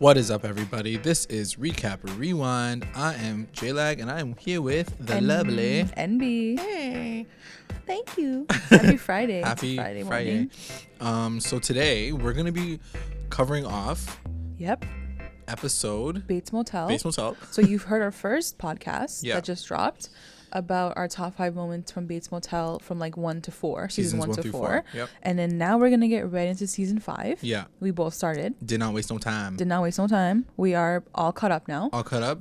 What is up, everybody? This is Recap or Rewind. I am J-Lag, and I am here with the lovely N-Bea. Hey. Thank you. Happy Friday. Happy Friday. So today we're gonna be covering off. Yep. Episode Bates Motel. So you've heard our first podcast that just dropped about our top 5 moments from Bates Motel from like 1 to 4, seasons 1 to 4. Yep. And then now we're gonna get right into season 5. Yeah. We both started. Did not waste no time. We are all caught up now.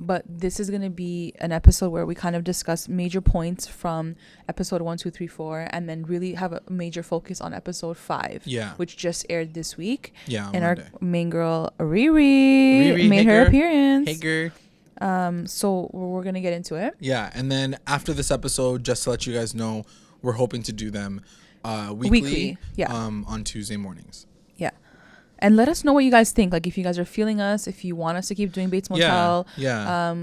But this is gonna be an episode where we kind of discuss major points from episode 1, 2, 3, 4, and then really have a major focus on episode 5. Yeah. Which just aired this week. Yeah. And our main girl Riri made her appearance. Hey girl. So we're gonna get into it. Yeah, and then after this episode, just to let you guys know, we're hoping to do them weekly. Yeah. On Tuesday mornings. Yeah. And let us know what you guys think. Like if you guys are feeling us, if you want us to keep doing Bates Motel. Yeah.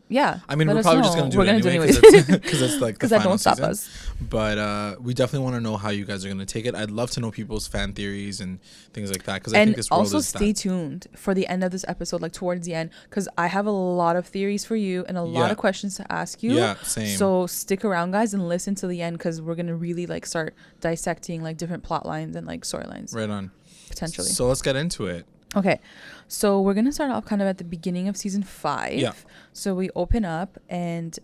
Yeah. I mean, we're probably just going to do it anyway because it's like the that final don't stop season. us. But we definitely want to know how you guys are going to take it. I'd love to know people's fan theories and things like that because I think this world is also stay tuned for the end of this episode, like towards the end, because I have a lot of theories for you and a lot of questions to ask you. Yeah, same. So stick around, guys, and listen to the end because we're going to really like start dissecting like different plot lines and like storylines. Right on. Potentially. So let's get into it. Okay, so we're gonna start off kind of at the beginning of season 5. Yeah. So we open up and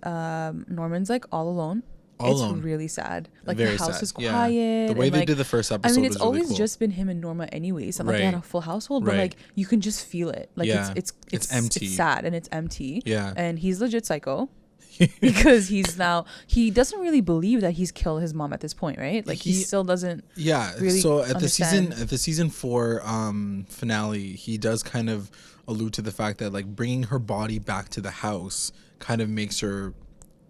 Norman's like all alone. It's really sad. Like Very the house sad. is quiet. Yeah. The way they did the first episode. I mean, it's was really always cool. just been him and Norma, anyways. And like they had a full household, but like you can just feel it. Like it's empty. It's sad and it's empty. Yeah. And he's legit psycho. Because he doesn't really believe that he's killed his mom at this point, right? Like he still doesn't really so at understand. the season 4 finale, he does kind of allude to the fact that like bringing her body back to the house kind of makes her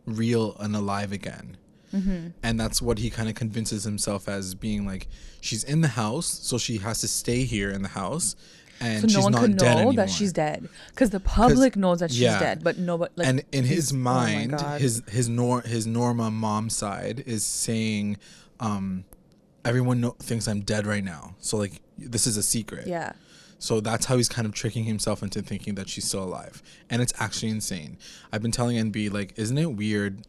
real and alive again. Mm-hmm. And that's what he kind of convinces himself as being like, she's in the house, so she has to stay here in the house. And so no she's one not could dead know anymore. that she's dead because the public knows that she's dead, but nobody. Like, and in his mind, oh his Norma mom side is saying, everyone thinks I'm dead right now. So like this is a secret. Yeah. So that's how he's kind of tricking himself into thinking that she's still alive, and it's actually insane. I've been telling N-Bea like, isn't it weird,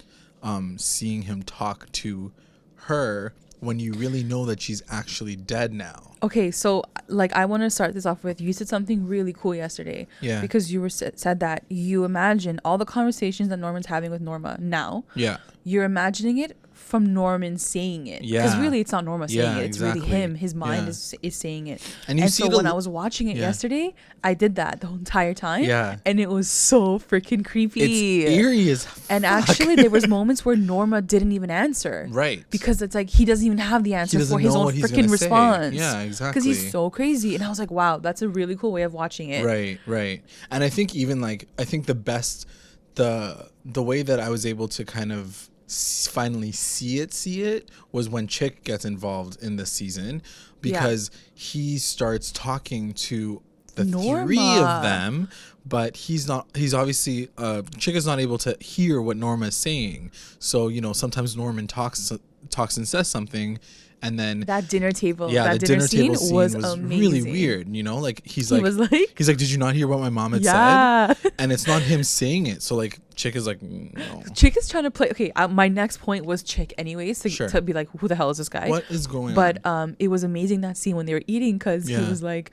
seeing him talk to her when you really know that she's actually dead now? Okay, so like I want to start this off with, you said something really cool yesterday. Yeah. Because you said that you imagine all the conversations that Norman's having with Norma now. Yeah. You're imagining it from Norman saying it. Yeah. Because really it's not Norma saying it. It's exactly. really him. His mind is saying it. And so when I was watching it yesterday, I did that the whole entire time. Yeah. And it was so freaking creepy. It's eerie as fuck. And actually there was moments where Norma didn't even answer. Right. Because it's like he doesn't even have the answer for his own freaking response. Yeah, exactly. Because he's so crazy. And I was like, wow, that's a really cool way of watching it. Right. And I think even like, I think the best, the way that I was able to kind of finally see it was when Chick gets involved in this season, because he starts talking to the Norma. 3 of them, but he's obviously Chick is not able to hear what Norma is saying. So, you know, sometimes Norman talks and says something, and then that dinner table dinner scene table was really amazing. weird, you know, like he's like, did you not hear what my mom had said? And it's not him saying it, so like Chick is like, no. Chick is trying to play. Okay, my next point was Chick anyways, to be like, who the hell is this guy? What is going on? But it was amazing, that scene when they were eating, because he was like,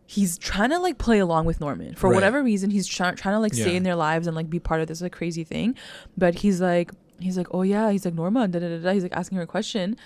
he's trying to like play along with Norman for whatever reason. He's trying to like stay in their lives and like be part of this like crazy thing. But he's like, oh yeah, he's like, Norma, da da da. He's like asking her a question.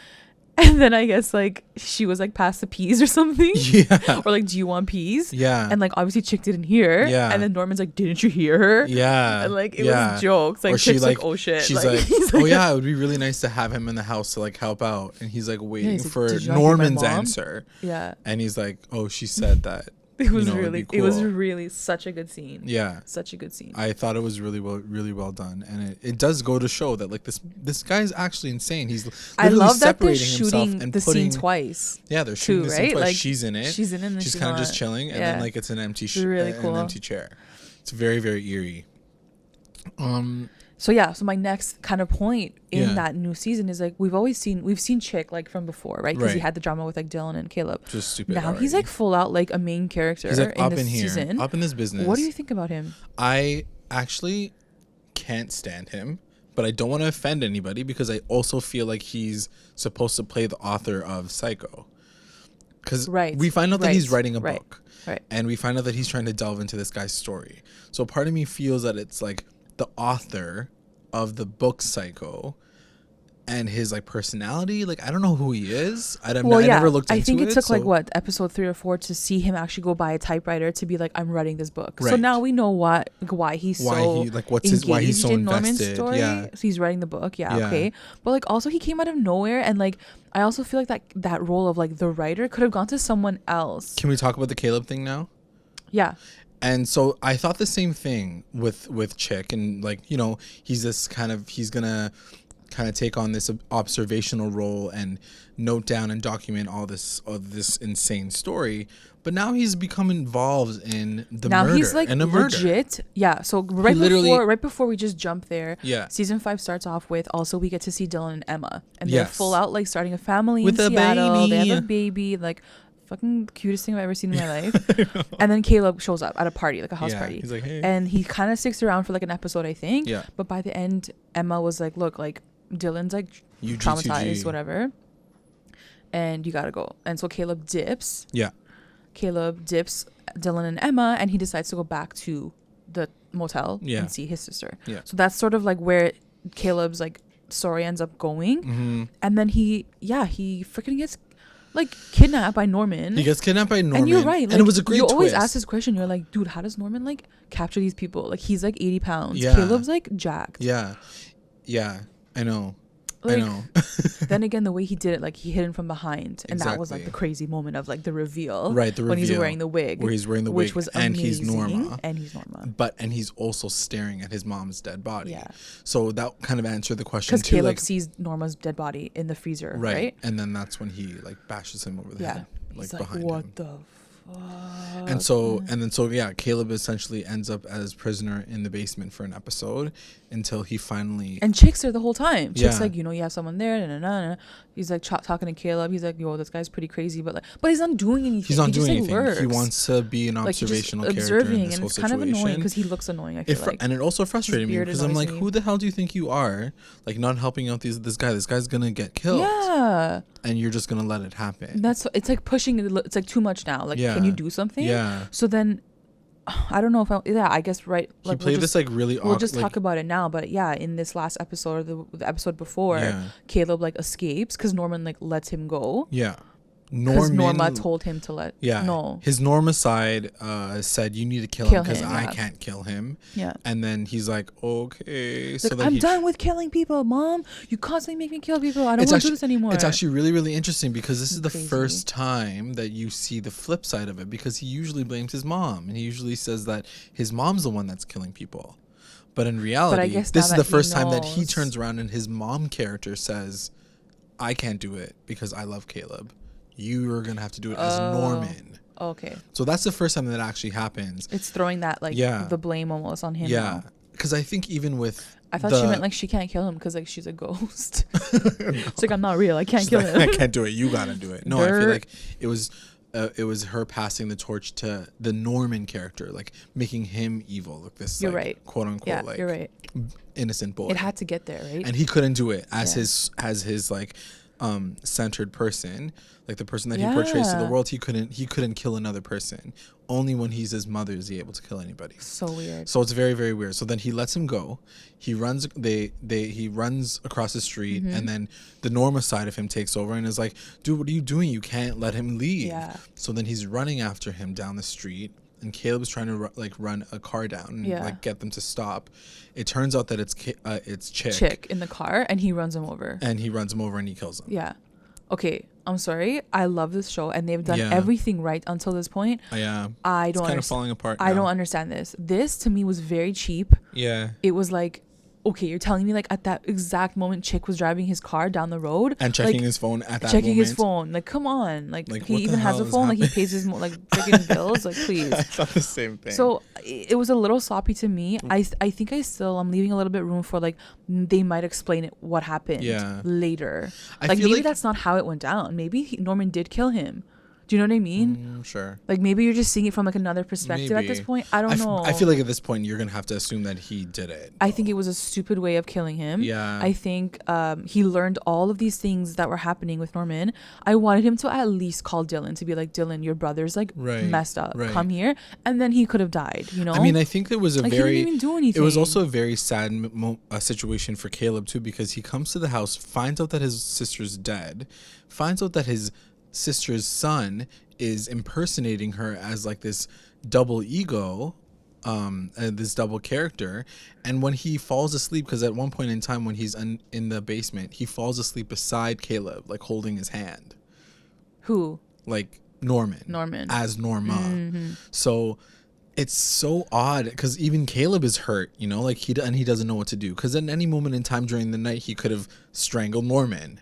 And then I guess like she was like, pass the peas or something. Yeah. Or like, do you want peas? Yeah. And like obviously Chick didn't hear. Yeah. And then Norman's like, didn't you hear her? Yeah. And like it was jokes. Like Chick's like, oh shit. She's like, oh yeah, it would be really nice to have him in the house to like help out. And he's like waiting for Norman's answer. Yeah. And he's like, oh, she said that. It was really such a good scene. Yeah. Such a good scene. I thought it was really well done. And it does go to show that like this guy's actually insane. He's I love that they're separating shooting and the scene twice. Yeah, they're shooting the scene twice. Like, she's in it. She's in it and she's kind of just chilling, and then like it's an empty really cool. an empty chair. It's very, very eerie. So my next kind of point in that new season is like we've seen Chick like from before, right? Because he had the drama with like Dylan and Caleb. Just stupid. Now he's like full out like a main character. He's like in up this in here, season. up in this business. What do you think about him? I actually can't stand him, but I don't want to offend anybody because I also feel like he's supposed to play the author of Psycho. Because we find out that he's writing a book, and we find out that he's trying to delve into this guy's story. So part of me feels that it's like the author of the book Psycho and his like personality. Like I don't know who he is. I never looked into it. I think it took like what, episode 3 or 4 to see him actually go buy a typewriter to be like, I'm writing this book. So now we know why he's so why he's so invested. Norman's story. So he's writing the book. Okay. But like also he came out of nowhere, and like I also feel like that role of like the writer could have gone to someone else. Can we talk about the Caleb thing now? Yeah. And so I thought the same thing with Chick, and like, you know, he's gonna kind of take on this observational role and note down and document all this insane story. But now he's become involved in the murder. Now he's like legit. Yeah. So right before we just jump there. Yeah. Season 5 starts off with also we get to see Dylan and Emma, and they're full out like starting a family with in Seattle. Baby. They have a baby. Like fucking cutest thing I've ever seen in my life. And then Caleb shows up at a party, like a house party. He's like, hey. And he kind of sticks around for like an episode, I think. Yeah. But by the end, Emma was like, look, like Dylan's like traumatized, whatever. And you gotta go. And so Caleb dips. Yeah. Caleb dips Dylan and Emma, and he decides to go back to the motel and see his sister. Yeah. So that's sort of like where Caleb's like story ends up going. Mm-hmm. And then he freaking gets like kidnapped by Norman. He gets kidnapped by Norman. And you're right. Like, and it was a great twist. You always ask this question. You're like, dude, how does Norman like capture these people? Like he's like 80 pounds. Yeah. Caleb's like jacked. Yeah. Yeah. I know. Like, I know. Then again, the way he did it, like he hid him from behind, and that was like the crazy moment of like the reveal. Right, the reveal. When he's wearing the wig. Where he's wearing the wig, which was and amazing, he's Norma. And he's Norma. And he's also staring at his mom's dead body. Yeah. So that kind of answered the question too. Because Caleb sees Norma's dead body in the freezer, right? And then that's when he like bashes him over the head, like behind what him. The fuck? And so Caleb essentially ends up as prisoner in the basement for an episode until he finally. And Chick's there the whole time. Chick's like, you know, you have someone there. Nah. He's like talking to Caleb. He's like, yo, this guy's pretty crazy, but he's not doing anything. He's not doing anything. He wants to be an observational character in this whole situation. Kind of annoying because he looks annoying. I feel like, and it also frustrated me because I'm like, who the hell do you think you are? Like, not helping out this guy. This guy's gonna get killed. Yeah. And you're just gonna let it happen. It's like pushing. It's like too much now. Like, can you do something? Yeah. So then, I don't know if I guess right. Like, he played this like really. We'll just talk about it now, but yeah, in this last episode, or the episode before, Caleb like escapes because Norman like lets him go. Yeah. Because Norma told him to let. Yeah. No. His Norma side said you need to kill him because I can't kill him. Yeah. And then he's like, okay. So then I'm done with killing people, Mom. You constantly make me kill people. I don't want to do this anymore. It's actually really, really interesting because this is the first time that you see the flip side of it, because he usually blames his mom and he usually says that his mom's the one that's killing people. But in reality, this is the first time that he turns around and his mom character says, I can't do it because I love Caleb. You are going to have to do it as Norman. Okay. So that's the first time that actually happens. It's throwing that, like, the blame almost on him. Yeah. Because I think even with... I thought she meant, like, she can't kill him because, like, she's a ghost. It's like, I'm not real. I can't kill him. I can't do it. You got to do it. No, I feel like it was her passing the torch to the Norman character, like, making him evil. Like this, you're like, right. quote-unquote, like, you're right. innocent boy. It had to get there, right? And he couldn't do it as his like... centered person, like the person that he portrays to the world. He couldn't kill another person. Only when he's his mother is he able to kill anybody. So weird. So it's very, very weird. So then he lets him go. He runs he runs across the street, and then the Norma side of him takes over and is like, dude, what are you doing? You can't let him leave. Yeah. So then he's running after him down the street, and Caleb's trying to run a car down and like get them to stop. It turns out that it's Chick in the car, and he runs him over. And he runs him over and he kills him. Yeah. Okay. I'm sorry. I love this show, and they've done everything right until this point. Yeah. I don't. It's kind of falling apart. I don't understand this. This to me was very cheap. Yeah. It was like okay, you're telling me like at that exact moment Chick was driving his car down the road and checking like, his phone at that checking moment. his phone, like come on, like Like, he what the even has hell a is phone, like he happening? pays his like freaking bills, like please. It's not the same thing. So it was a little sloppy to me. I think I'm leaving a little bit room for like they might explain it what happened later. Like maybe that's not how it went down. Maybe Norman did kill him. Do you know what I mean? Sure. Like maybe you're just seeing it from like another perspective at this point. I don't know. I feel like at this point you're gonna have to assume that he did it. I think it was a stupid way of killing him. Yeah. I think he learned all of these things that were happening with Norman. I wanted him to at least call Dylan to be like, Dylan, your brother's like messed up. Right. Come here. And then he could have died, you know? I mean, I think there was a like, very... he didn't even do anything. It was also a very sad situation for Caleb too, because he comes to the house, finds out that his sister's dead, finds out that his sister's son is impersonating her as like this double ego, this double character. And when he falls asleep, because at one point in time when he's in the basement, he falls asleep beside Caleb, like holding his hand. Who? Like Norman as Norma. Mm-hmm. So it's so odd because even Caleb is hurt, you know, like he doesn't know what to do, because at any moment in time during the night he could have strangled Norman.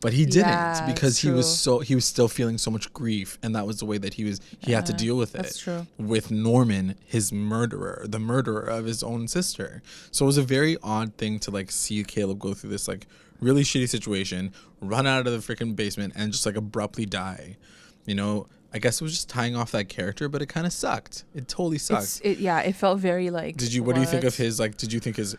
But he didn't, because he was still feeling so much grief, and that was the way that he had to deal with it. That's true. With Norman, his murderer, the murderer of his own sister. So it was a very odd thing to like see Caleb go through this like really shitty situation, run out of the freaking basement, and just like abruptly die. You know, I guess it was just tying off that character, but it kind of sucked. It totally sucked. It felt very like... What do you think of his, like, did you think his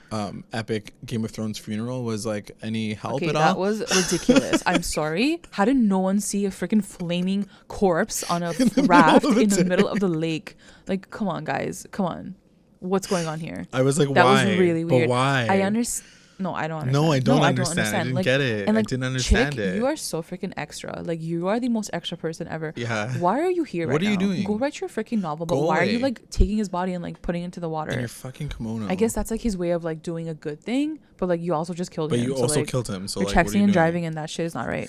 epic Game of Thrones funeral was, like, any help at all? That was ridiculous. I'm sorry. How did no one see a freaking flaming corpse on a raft in the middle of the lake? Like, come on, guys. Come on. What's going on here? I was like, why? That was really weird. But why? I understand. No, I don't understand. No, I don't understand. I didn't like, get it. And like, I didn't understand Chick, it. you are so freaking extra. Like, you are the most extra person ever. Yeah. Why are you here right now? What are you doing? Go write your freaking novel. But Go why away. are you, like, taking his body and, like, putting it into the water? In your fucking kimono. I guess that's, like, his way of, like, doing a good thing. But, like, you also just killed him. But you also like, killed him. So, you're like, what are texting you and doing? driving, and that shit is not right.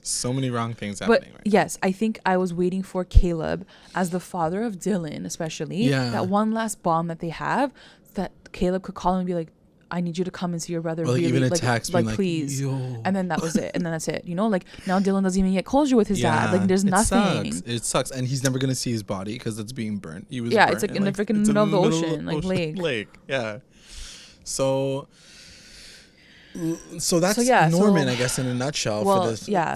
So many wrong things happening. But yes, I think I was waiting for Caleb as the father of Dylan, especially. Yeah. That one last bond that they have, that Caleb could call him and be like, I need you to come and see your brother. Or like really, even a like, text like being please. Yo. And then that was it. And then that's it. You know, like now Dylan doesn't even get closure with his dad. Like there's nothing. It sucks. And he's never going to see his body because it's being burnt. He was burnt, it's like in the freaking middle of the ocean, like lake. Yeah. So that's Norman, I guess, in a nutshell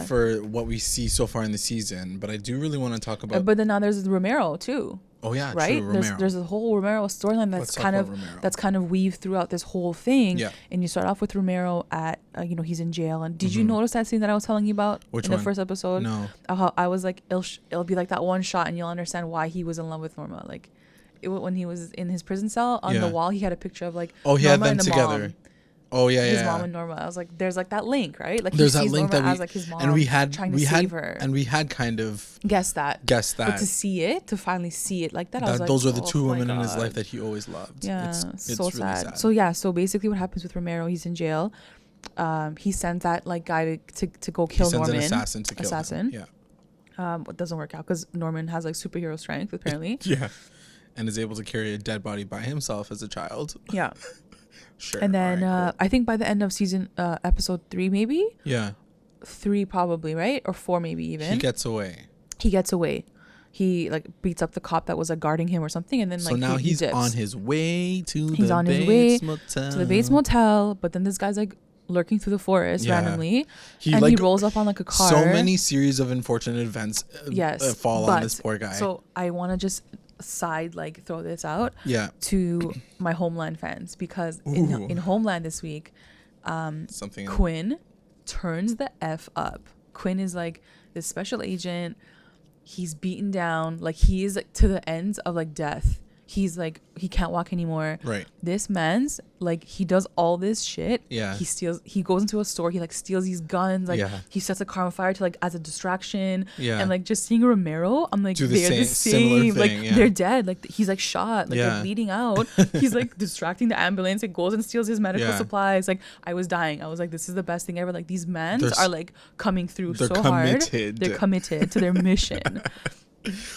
for what we see so far in the season. But I do really want to talk about. But then now there's Romero too. Oh yeah, right. True, Romero. There's a whole Romero storyline that's kind of weaved throughout this whole thing. Yeah. And you start off with Romero at he's in jail. And did you notice that scene that I was telling you about the first episode? No. I was like, it'll be like that one shot, and you'll understand why he was in love with Norma. Like, when he was in his prison cell on the wall, he had a picture of like he Norma had them and the together. Mom. Oh yeah, his mom and Norma. I was like, there's like that link, right? Like there's he sees that link Norma that as like his mom, and we had save her, and we had kind of guessed that. But to finally see it like that, I was like, those are the two women in his life that he always loved. Yeah, it's so really sad. So basically, what happens with Romero? He's in jail. He sends that like guy to go kill Norman. He sends an assassin to kill him. Yeah. It doesn't work out because Norman has like superhero strength apparently. Yeah, and is able to carry a dead body by himself as a child. Yeah. Sure. And then cool. I think by the end of season episode 3 maybe. Yeah. 3 probably, right? Or 4 maybe even. He gets away. He like beats up the cop that was like guarding him or something, and then like now he's dips. on his way to the Bates Motel, but then this guy's like lurking through the forest randomly, and he rolls up on like a car. So many series of unfortunate events fall on this poor guy. So I want to just throw this out to my Homeland fans, because in Homeland this week Quinn turns the F up. Quinn is like this special agent. He's beaten down, like he is like to the ends of like death. He's like, he can't walk anymore. Right. This man's like, he does all this shit. Yeah. He goes into a store. He like steals these guns. Like he sets a car on fire to like as a distraction. Yeah. And like just seeing Romero, I'm like, they're the same. Like they're dead. Like he's like shot. Like they're bleeding out. He's like distracting the ambulance. It goes and steals his medical supplies. Like I was dying. I was like, this is the best thing ever. Like these men are like coming through so hard. They're committed to their mission.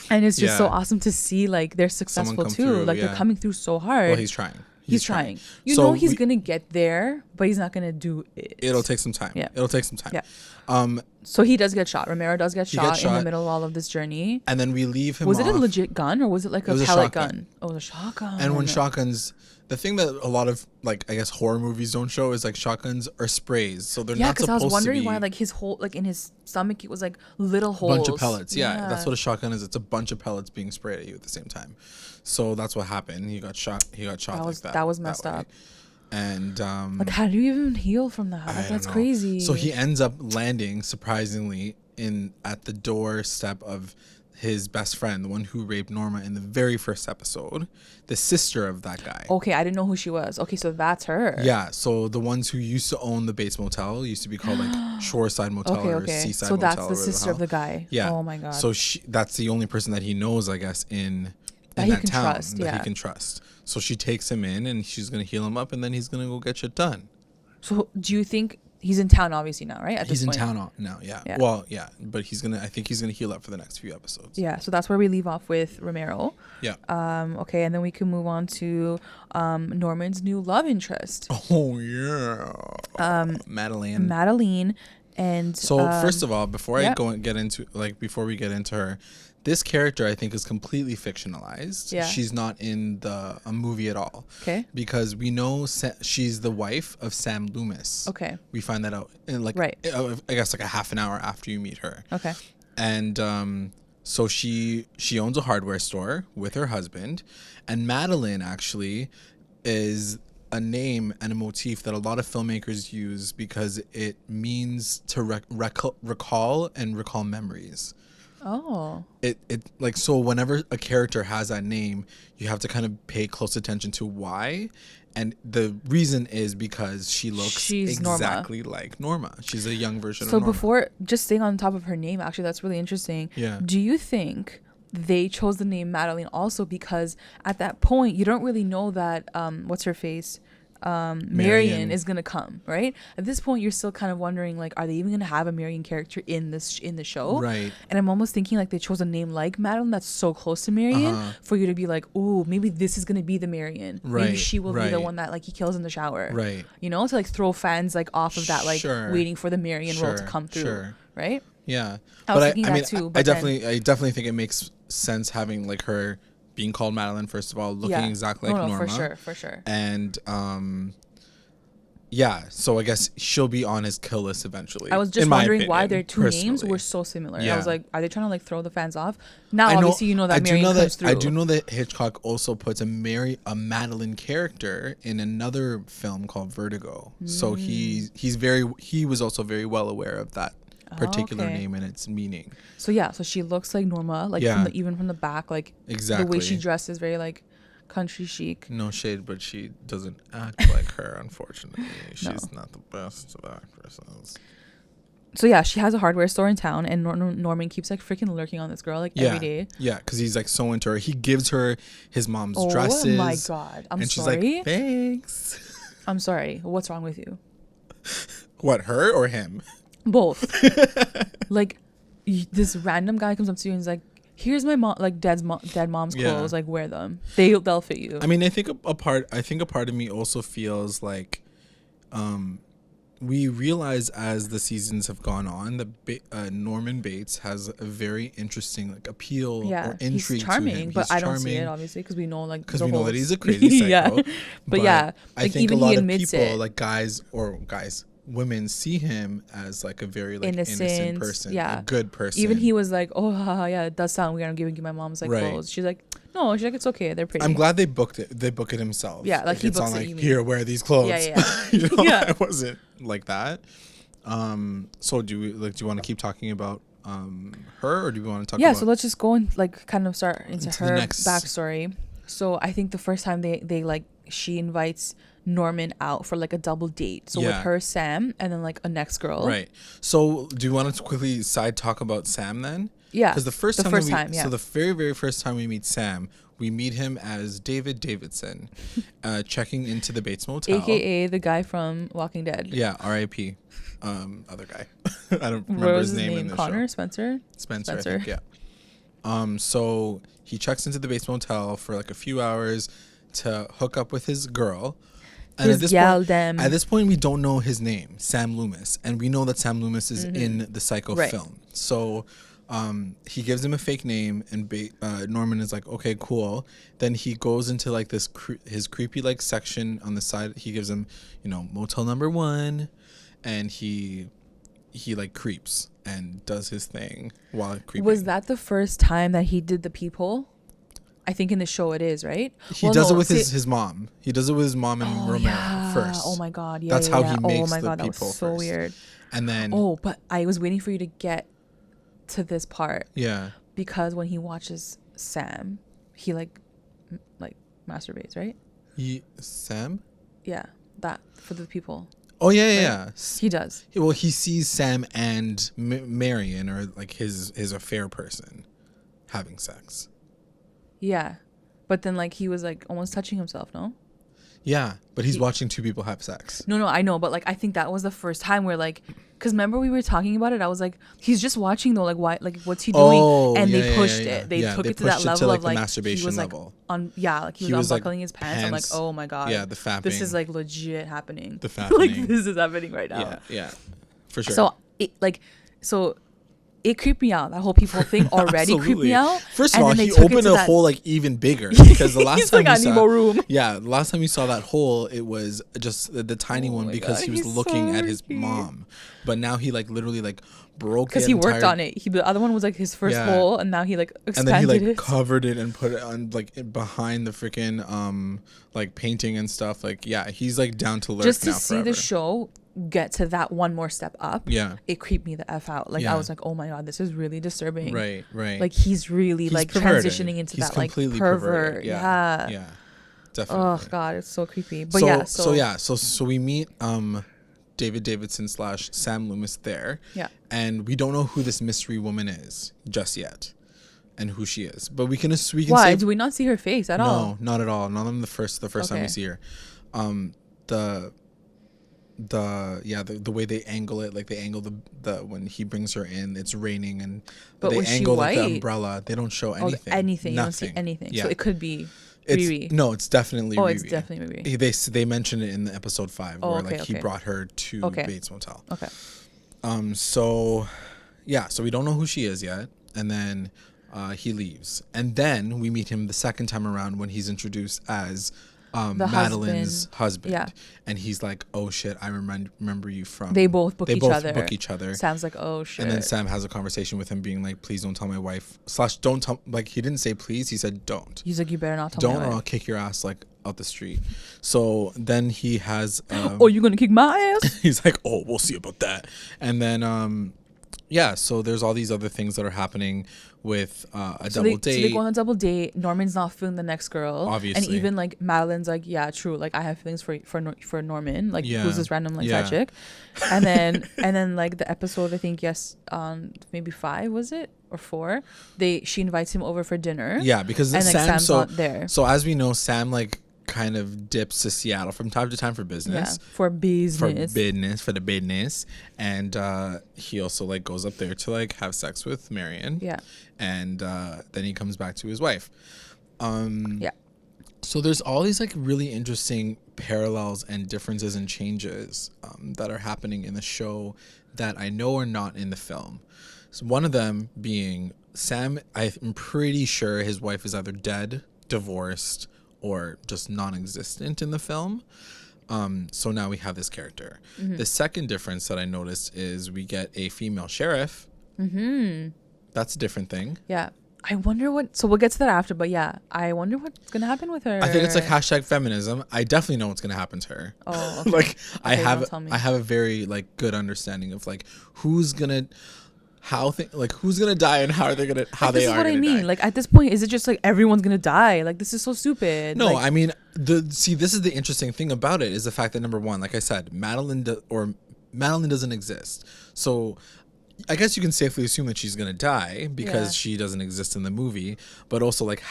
And it's just so awesome to see like they're successful too. Through, like they're coming through so hard. Well, he's trying. He's trying. You know he's gonna get there, but he's not gonna do it. It'll take some time. Yeah. It'll take some time. Yeah. So he does get shot. Romero does get shot in the middle of all of this journey. And then we leave him. Was it a legit gun or was it like a pellet gun? Oh, it was a shotgun. And when shotguns, the thing that a lot of like I guess horror movies don't show is like shotguns are sprays, so they're not supposed to be. Yeah, because I was wondering why like his whole like in his stomach it was like little holes. Bunch of pellets. Yeah, that's what a shotgun is. It's a bunch of pellets being sprayed at you at the same time. So that's what happened. He got shot. That was messed up. And like how do you even heal from that? Like, that's crazy. So he ends up landing surprisingly at the doorstep of his best friend, the one who raped Norma in the very first episode, the sister of that guy. Okay, I didn't know who she was. Okay, so that's her. Yeah, so the ones who used to own the Bates Motel used to be called like Shoreside Motel or Seaside Motel. So that's the sister of the guy. Yeah. Oh my god. So that's the only person that he knows, I guess, in that town that he can trust. So she takes him in and she's gonna heal him up, and then he's gonna go get shit done. So do you think he's in town obviously now, right? He's in town now, yeah. Well, yeah, but I think he's gonna heal up for the next few episodes. Yeah, so that's where we leave off with Romero. Yeah. Okay, and then we can move on to Norman's new love interest. Oh yeah. Madeline. And so first of all, before we get into her, this character I think is completely fictionalized. Yeah. She's not in a movie at all. Okay. Because we know she's the wife of Sam Loomis. Okay. We find that out in I guess like a half an hour after you meet her. Okay. And so she owns a hardware store with her husband, and Madeline actually is a name and a motif that a lot of filmmakers use because it means to recall memories. Oh. It like, so whenever a character has that name, you have to kind of pay close attention to why. And the reason is because she's exactly Norma. Like Norma. She's a young version of Norma. So before, just staying on top of her name, actually, that's really interesting. Yeah. Do you think they chose the name Madeline also because at that point, you don't really know that, what's her face? Marion is gonna come, right? At this point you're still kind of wondering like, are they even gonna have a Marion character in the show? Right. And I'm almost thinking like they chose a name like Madeline that's so close to Marion for you to be like, oh, maybe this is gonna be the Marion. Right. Maybe she will be the one that like he kills in the shower. Right. You know, to like throw fans like off of that, like waiting for the Marion role to come through. Sure. Right. Yeah. I definitely think it makes sense having like her being called Madeline, first of all, looking exactly like Norma. For sure. And so I guess she'll be on his kill list eventually. I was just wondering why their two names were so similar. Yeah. I was like, are they trying to like throw the fans off? Now obviously you know that Marion comes through. I do know that Hitchcock also puts a Madeline character in another film called Vertigo. So he was also very well aware of that particular name and its meaning. So so she looks like Norma, like even from the back, like exactly the way she dresses, very like country chic. No shade, but she doesn't act like her, unfortunately. She's not the best of actresses. So she has a hardware store in town, and Norman keeps like freaking lurking on this girl like every day. Yeah, because he's like so into her. He gives her his mom's dresses. Oh my god, and sorry. She's like, thanks. I'm sorry. What's wrong with you? What, her or him? Both. Like this random guy comes up to you and is like, here's my mom, like dead mom's clothes, like wear them, they'll fit you. I mean, I think a part of me also feels like we realize as the seasons have gone on that Norman Bates has a very interesting like appeal or intrigue. He's charming, to him. But I don't see it obviously because we know we know that he's a crazy psycho. But I think even a lot of people like women see him as like a very like innocent person, a good person. Even he was like, oh it does sound weird, I'm giving you my mom's like clothes. She's like, no, it's okay, they're pretty. I'm glad they book it himself. Like he books it, here, wear these clothes. You know, it wasn't like that. So do you want to keep talking about her, or do we want to talk about so let's just go and like kind of start into her backstory. So I think the first time they like, she invites Norman out for like a double date. So with her, Sam, and then like a next girl. Right. So do you want to quickly side talk about Sam then? Yeah. Because the very, very first time we meet Sam, we meet him as David Davidson, checking into the Bates Motel. AKA the guy from Walking Dead. Yeah, R.I.P. Other guy. I don't remember his name in the Connor? show. Spencer, I think, yeah. So he checks into the Bates Motel for like a few hours to hook up with his girl. And at this point, we don't know his name, Sam Loomis, and we know that Sam Loomis is in the Psycho film. So he gives him a fake name, and Norman is like, okay, cool. Then he goes into like this his creepy like section on the side. He gives him, motel number 1, and he like creeps and does his thing while creeping. Was that the first time that he did the peephole? I think in the show it is, right? He does it with his mom. He does it with his mom and Romero first. Oh my god, yeah. That's how he makes the that peephole was so first. weird. And then but I was waiting for you to get to this part. Yeah. Because when he watches Sam, he like masturbates, right? Sam? Yeah, that for the people. Oh yeah. He does. Well, he sees Sam and Marion, or like his affair person, having sex. Yeah, but then like he was like almost touching himself, no? Yeah, but he's watching two people have sex. No, I know, but like I think that was the first time where like, because remember we were talking about it, I was like, he's just watching though, like why, like what's he doing? And they pushed it. They took it to that level of like the masturbation level. Like he was unbuckling his pants. I'm like, oh my god, yeah, the fapping. This is like legit happening. The fapping. Like this is happening right now. Yeah, for sure. So it creeped me out. That whole people thing already creeped me out. First of all, he opened a hole like even bigger, because the last time you saw room. Yeah, the last time you saw that hole, it was just the tiny one because he was looking at his mom. But now he like literally like broke it because he worked on it. The other one was like his first hole, and now he like expanded and then he like it. covered it and put it on like behind the freaking like painting and stuff. Like he's like down to lurk just to now see forever. The show get to that one more step up. It creeped me the f out. Like I was like, oh my god, this is really disturbing. Right. Like he's really like perverted. Transitioning into he's that like pervert. Perverted. Yeah, definitely. Oh god, it's so creepy. But so we meet David Davidson / Sam Loomis there. Yeah. And we don't know who this mystery woman is just yet, and who she is. But we can Why do we not see her face at all? No, not at all. Not on the first time we see her. The way they angle it, like they angle the when he brings her in, it's raining, and but they angle like the umbrella. They don't show anything. Anything. You don't see anything. Yeah. So it could be Riri. No, it's definitely Riri. It's definitely Riri. They mentioned it in the episode 5 where he brought her to Bates Motel. Okay. So we don't know who she is yet, and then he leaves, and then we meet him the second time around when he's introduced as Madeline's husband. Yeah. And he's like, oh shit, I remember you from. They both book each other. Sam's like, oh shit. And then Sam has a conversation with him being like, please don't tell my wife / don't tell, like he didn't say please, he said don't. He's like, you better not tell my wife. Don't, or I'll kick your ass like out the street. So then he has oh, you're gonna kick my ass? He's like, oh, we'll see about that. And then so there's all these other things that are happening with double date. So they go on a double date. Norman's not feeling the next girl, obviously, and even like Madeline's like, yeah, true. Like I have feelings for Norman. Like who's this random like side chick? And then like the episode, I think maybe 5 was it or 4? She invites him over for dinner. Yeah, because and Sam's not there. So as we know, Sam like kind of dips to Seattle from time to time for business. Yeah, for the business. And he also like goes up there to like have sex with Marion. Yeah. And then he comes back to his wife. So there's all these like really interesting parallels and differences and changes that are happening in the show that I know are not in the film. So one of them being Sam, I'm pretty sure his wife is either dead, divorced, or just non-existent in the film. So now we have this character. Mm-hmm. The second difference that I noticed is we get a female sheriff. Mm-hmm. That's a different thing. Yeah. I wonder so we'll get to that after, but yeah, I wonder what's going to happen with her. I think it's like #feminism. I definitely know what's going to happen to her. Oh, okay. Like I have a very like good understanding of like who's going to who's gonna die and how are they gonna die. This is what I mean. Like at this point, is it just like everyone's gonna die? Like this is so stupid. No, I mean this is the interesting thing about it is the fact that number one, like I said, Madeline doesn't exist. So I guess you can safely assume that she's gonna die because she doesn't exist in the movie. But also like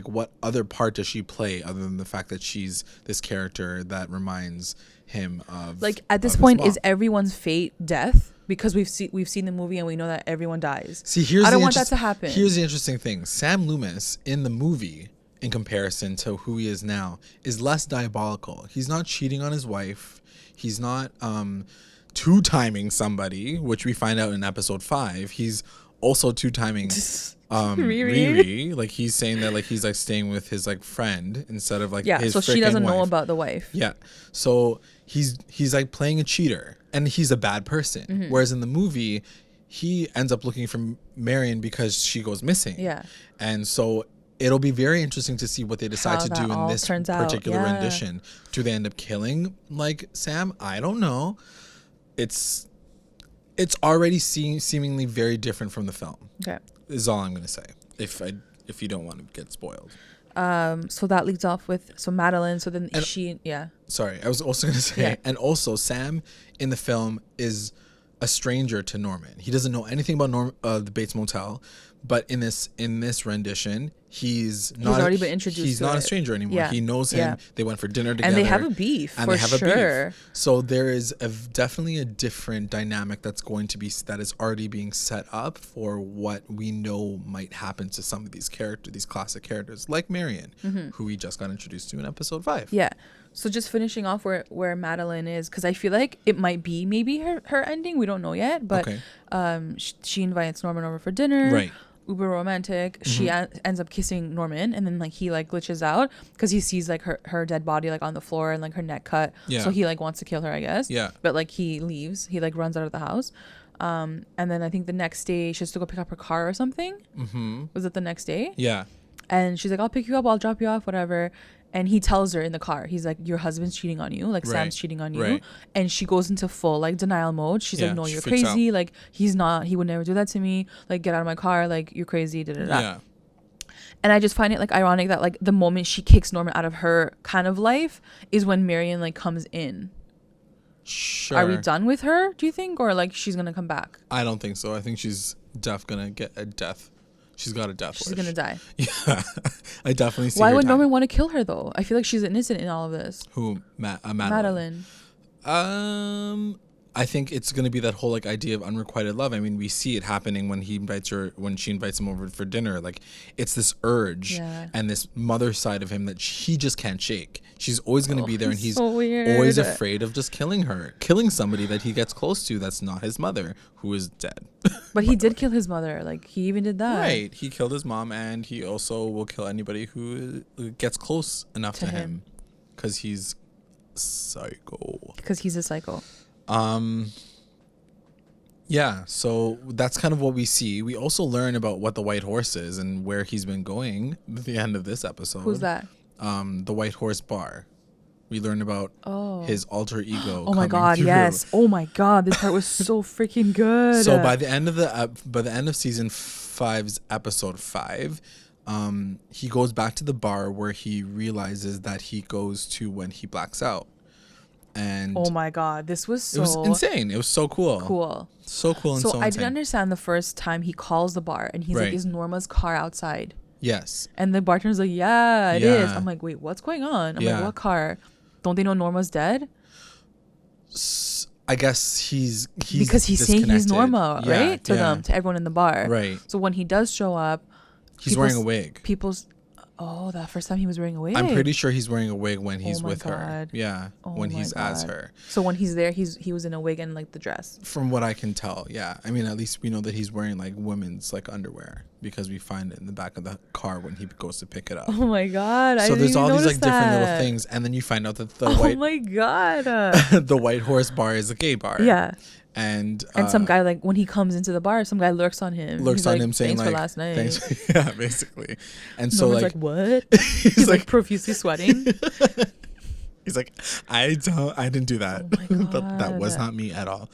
what other part does she play other than the fact that she's this character that reminds him of like at this point is everyone's fate death? because we've seen the movie and we know that everyone dies. See, I don't want that to happen. Here's the interesting thing. Sam Loomis in the movie, in comparison to who he is now, is less diabolical. He's not cheating on his wife. He's not two-timing somebody, which we find out in episode 5. He's also two-timing Riri. Like, he's saying that, like, he's like staying with his like friend instead of like his so she doesn't wife. know about the wife. Yeah. So he's like playing a cheater, and he's a bad person. Mm-hmm. Whereas in the movie, he ends up looking for Marion because she goes missing. Yeah. And so it'll be very interesting to see what they decide to do in this particular rendition. Do they end up killing like Sam? I don't know. It's already seemingly very different from the film. Okay. Is all I'm gonna say. If you don't want to get spoiled. So that leads off with Madeline. So then Sorry, I was also gonna say, and also Sam in the film is a stranger to Norman. He doesn't know anything about the Bates Motel, but in this rendition, he's already been introduced. He's not a stranger anymore. Yeah. He knows him. Yeah. They went for dinner together, and they have a beef. So there is definitely a different dynamic that is already being set up for what we know might happen to some of these classic characters, like Marion, who we just got introduced to in episode 5. Yeah. So just finishing off where Madeline is, because I feel like it might be maybe her ending. We don't know yet, but she invites Norman over for dinner. Right. Uber romantic. She ends up kissing Norman, and then like he like glitches out because he sees like her dead body like on the floor and like her neck cut. Yeah. So he like wants to kill her, I guess. Yeah. But like he leaves. He like runs out of the house. And then I think the next day she has to go pick up her car or something. Mm-hmm. Was it the next day? Yeah. And she's like, I'll pick you up. I'll drop you off. Whatever. And he tells her in the car, he's like, your husband's cheating on you. Like, Sam's cheating on you. Right. And she goes into full, like, denial mode. She's like, no, you're crazy. Out. Like, he's not. He would never do that to me. Like, get out of my car. Like, you're crazy. Da-da-da. Yeah. And I just find it, like, ironic that, like, the moment she kicks Norman out of her kind of life is when Marion, like, comes in. Sure. Are we done with her, do you think? Or, like, she's going to come back? I don't think so. I think she's going to get a death. She's got a death wish. She's going to die. Yeah. I definitely see Why her would die. Norman want to kill her, though? I feel like she's innocent in all of this. Who? Madeline. I think it's going to be that whole like idea of unrequited love. I mean, we see it happening when she invites him over for dinner. Like, it's this urge and this mother side of him that he just can't shake. She's always going to be there, and he's so always afraid of just killing somebody that he gets close to that's not his mother, who is dead. But he did kill his mother. Like, he even did that. Right. He killed his mom, and he also will kill anybody who gets close enough to him, because he's psycho. Because he's a psycho. Yeah, so that's kind of what we see. We also learn about what the White Horse is and where he's been going at the end of this episode. Who's that? The White Horse Bar. We learn about his alter ego. Oh my god, through. Yes. Oh my god, this part was so freaking good. So by the end of season 5's episode 5, he goes back to the bar where he realizes that he goes to when he blacks out. And oh my god, this was it was insane. It was so cool. So cool and so I didn't understand the first time he calls the bar and he's like, is Norma's car outside? Yes. And the bartender's like, yeah, it is. I'm like, wait, what's going on? I'm like, what car? Don't they know Norma's dead? I guess he's because he's saying he's Norma, right? To them, to everyone in the bar. Right. So when he does show up, he's wearing a wig. That first time he was wearing a wig. I'm pretty sure he's wearing a wig when he's with her. Yeah, when he's as her. So when he's there, he was in a wig and like the dress. From what I can tell, yeah. I mean, at least we know that he's wearing like women's like underwear because we find it in the back of the car when he goes to pick it up. Oh my god! So there's all these like different little things, and then you find out that the the White Horse Bar is a gay bar. Yeah. And some guy, like, when he comes into the bar, some guy lurks on him. Saying, saying, thanks like, for last night. Yeah, basically. And so, like, what? He's like profusely sweating. He's like, I didn't do that. Oh my God. that was not me at all.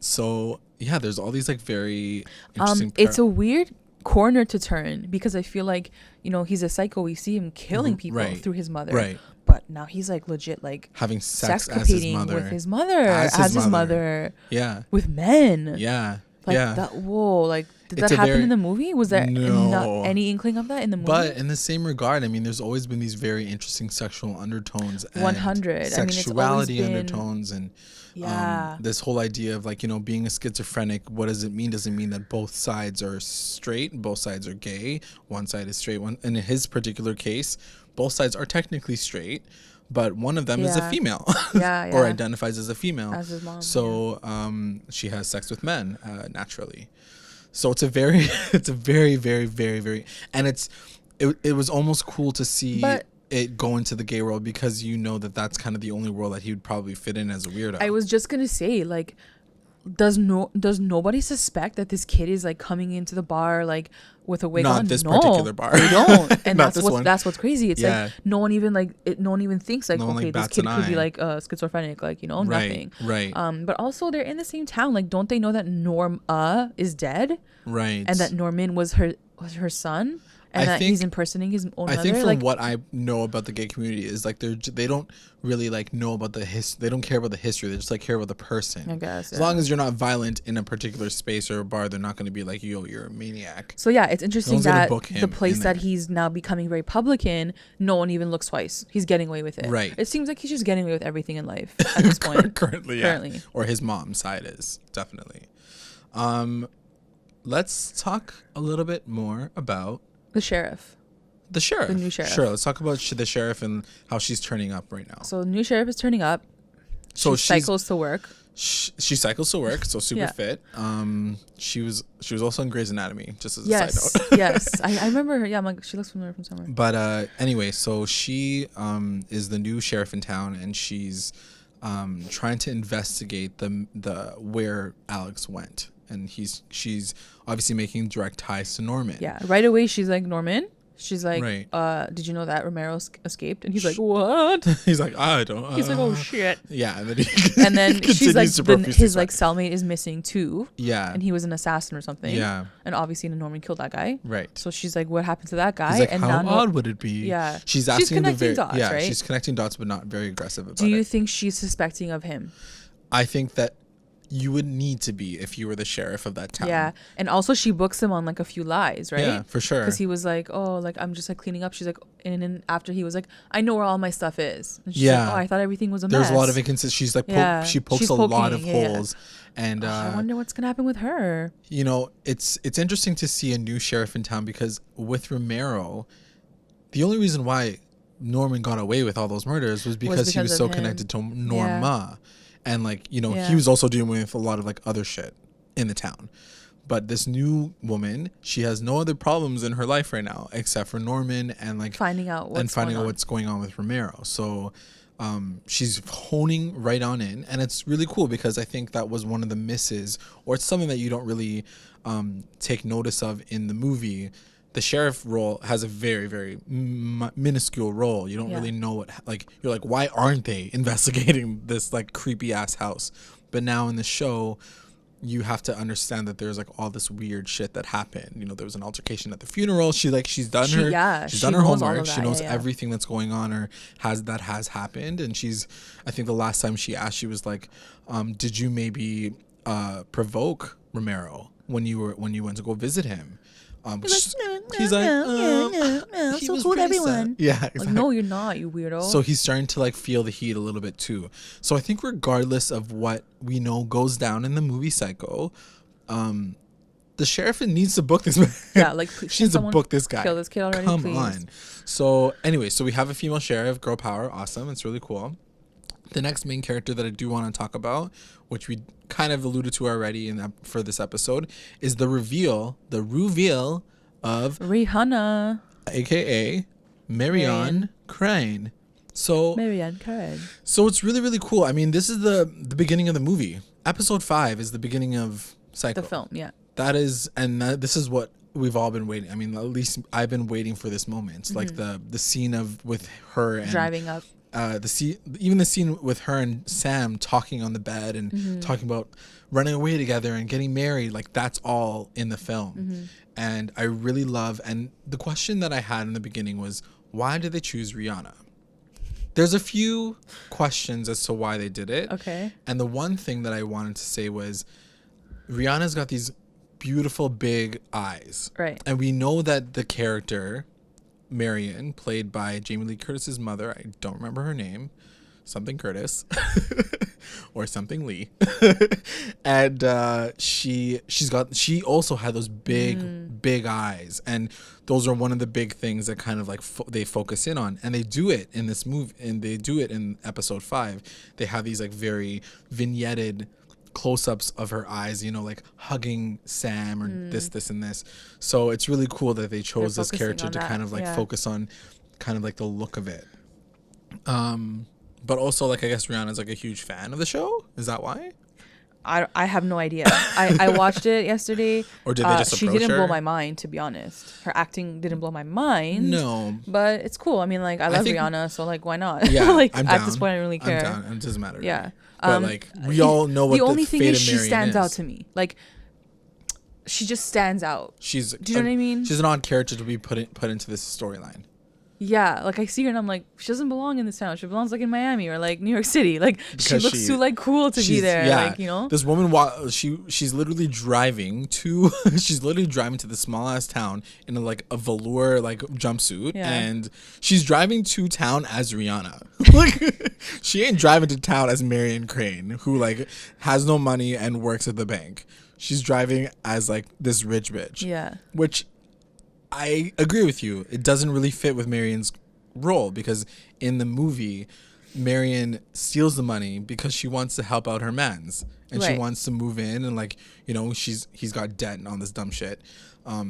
So, yeah, there's all these, like, very interesting it's a weird corner to turn because I feel like, you know, he's a psycho. We see him killing people through his mother. Right. But now he's like legit like having sex as his mother. With his mother. As his mother. Yeah. With men. Yeah. Like yeah. that. Whoa. Like Did that happen in the movie? Was there not any inkling of that in the movie? But in the same regard, I mean, there's always been these very interesting sexual undertones and 100 sexuality undertones and this whole idea of like, you know, being a schizophrenic. What does it mean? Does it mean that both sides are straight, both sides are gay, one side is straight? One, in his particular case, both sides are technically straight, but one of them is a female or identifies as a female. As his mom. So she has sex with men naturally. So it's a very, very, very, very, and it was almost cool to see it go into the gay world because you know that's kind of the only world that he would probably fit in as a weirdo. I was just gonna say, like, does nobody suspect that this kid is like coming into the bar like with a wig on? Not this particular bar. They don't, and that's what's crazy. It's like no one even thinks like, okay, this kid could be like schizophrenic, like, you know, nothing. Right. But also they're in the same town. Like, don't they know that Norma is dead? Right. And that Norman was her son. And that he's impersonating his own mother. I think from what I know about the gay community is like they don't really like know about the history. They don't care about the history. They just like care about the person. I guess. As long as you're not violent in a particular space or a bar, they're not going to be like, yo, you're a maniac. So yeah, it's interesting that the place that he's now becoming very public in, no one even looks twice. He's getting away with it. Right. It seems like he's just getting away with everything in life at this point. Currently. Or his mom's side is definitely. Let's talk a little bit more about the sheriff. The sheriff. The new sheriff. Sure. Let's talk about the sheriff and how she's turning up right now. So the new sheriff is turning up. So she cycles to work. She cycles to work, so super fit. She was also in Grey's Anatomy, just as a side note. Yes. I remember her. Yeah, I'm like, she looks familiar from somewhere. But anyway, so she is the new sheriff in town, and she's trying to investigate the where Alex went. And she's obviously making direct ties to Norman. Yeah. Right away, she's like, Norman? She's like, did you know that Romero escaped? And he's like, what? He's like, I don't. He's like, oh shit. Yeah, and then she's like, his like cellmate is missing too. Yeah, and he was an assassin or something. Yeah, and obviously Norman killed that guy. Right. So she's like, what happened to that guy? He's like, and how odd would it be? Yeah, she's asking connecting dots. Yeah, right? She's connecting dots, but not very aggressive about it. Do you think she's suspecting of him? I think that you would need to be if you were the sheriff of that town. Yeah. And also she books him on like a few lies, right? Yeah, for sure. Because he was like, oh, like, I'm just like cleaning up. She's like, and then after he was like, I know where all my stuff is. And she's like, oh, I thought everything was a mess. There's a lot of inconsistencies. She's like, she pokes a lot of holes. And I wonder what's going to happen with her. You know, it's interesting to see a new sheriff in town because with Romero, the only reason why Norman got away with all those murders was because he was so connected to Norma. Yeah. And like, you know, he was also dealing with a lot of like other shit in the town. But this new woman, she has no other problems in her life right now except for Norman and like finding out what's going on with Romero. So she's honing right on in, and it's really cool because I think that was one of the misses, or it's something that you don't really take notice of in the movie. The sheriff role has a very, very minuscule role. You don't really know what, like, you're like, why aren't they investigating this like creepy ass house? But now in the show, you have to understand that there's like all this weird shit that happened. You know, there was an altercation at the funeral. She's done her homework. She knows everything that's going on or has happened. And I think the last time she asked, she was like, did you maybe provoke Romero when you went to go visit him? He's like, no, so cool with everyone. Yeah, exactly. Like, no, you're not, you weirdo. So he's starting to like feel the heat a little bit too. So I think regardless of what we know goes down in the movie Psycho, the sheriff needs to book this man. Yeah, like she needs to book this guy. Kill this kid already, Come please. on. So anyway, so we have a female sheriff, girl power, awesome. It's really cool. The next main character that I do want to talk about, which we kind of alluded to already for this episode, is the reveal of Rihanna, aka Marion Crane. So it's really, really cool. I mean, this is the beginning of the movie. Episode 5 is the beginning of Psycho. The film, yeah. This is what we've all been waiting. I mean, at least I've been waiting for this moment. Mm-hmm. Like the scene with her and driving up. The scene with her and Sam talking on the bed and talking about running away together and getting married, like that's all in the film. And I really love, and the question that I had in the beginning was, why did they choose Rihanna? There's a few questions as to why they did it. Okay. And the one thing that I wanted to say was, Rihanna's got these beautiful big eyes. Right. And we know that the character, Marion, played by Jamie Lee Curtis's mother, I don't remember her name, something Curtis or something Lee. And she also had those big eyes, and those are one of the big things that kind of like they focus in on, and they do it in this movie, and they do it in episode 5. They have these like very vignetted close-ups of her eyes, you know, like hugging Sam or this and this. So it's really cool that they chose this character to kind of like focus on kind of like the look of it. But also, like, I guess Rihanna's like a huge fan of the show. Is that why? I have no idea. I watched it yesterday. Or did they just approach She didn't her? blow my mind, to be honest. Her acting didn't blow my mind. No. But it's cool. I mean, like, I love Rihanna, so, like, why not? Yeah, like, I'm at down. this point, I don't really care. I'm down. It doesn't matter. Yeah. But, like, we all know what the only fate thing of is she Marion stands is. out to me. Like, she just stands out. Do you know what I mean? She's an odd character to be put into this storyline. Yeah, like I see her and I'm like, she doesn't belong in this town. She belongs like in Miami or like New York City. Like she looks too like cool to be there. Yeah, like, you know. This woman, she's literally driving to the small ass town in a velour like jumpsuit, and she's driving to town as Rihanna. Like she ain't driving to town as Marion Crane, who like has no money and works at the bank. She's driving as like this rich bitch. Yeah. Which I agree with you. It doesn't really fit with Marion's role, because in the movie, Marion steals the money because she wants to help out her mans, and she wants to move in, and like, you know, he's got debt and all this dumb shit.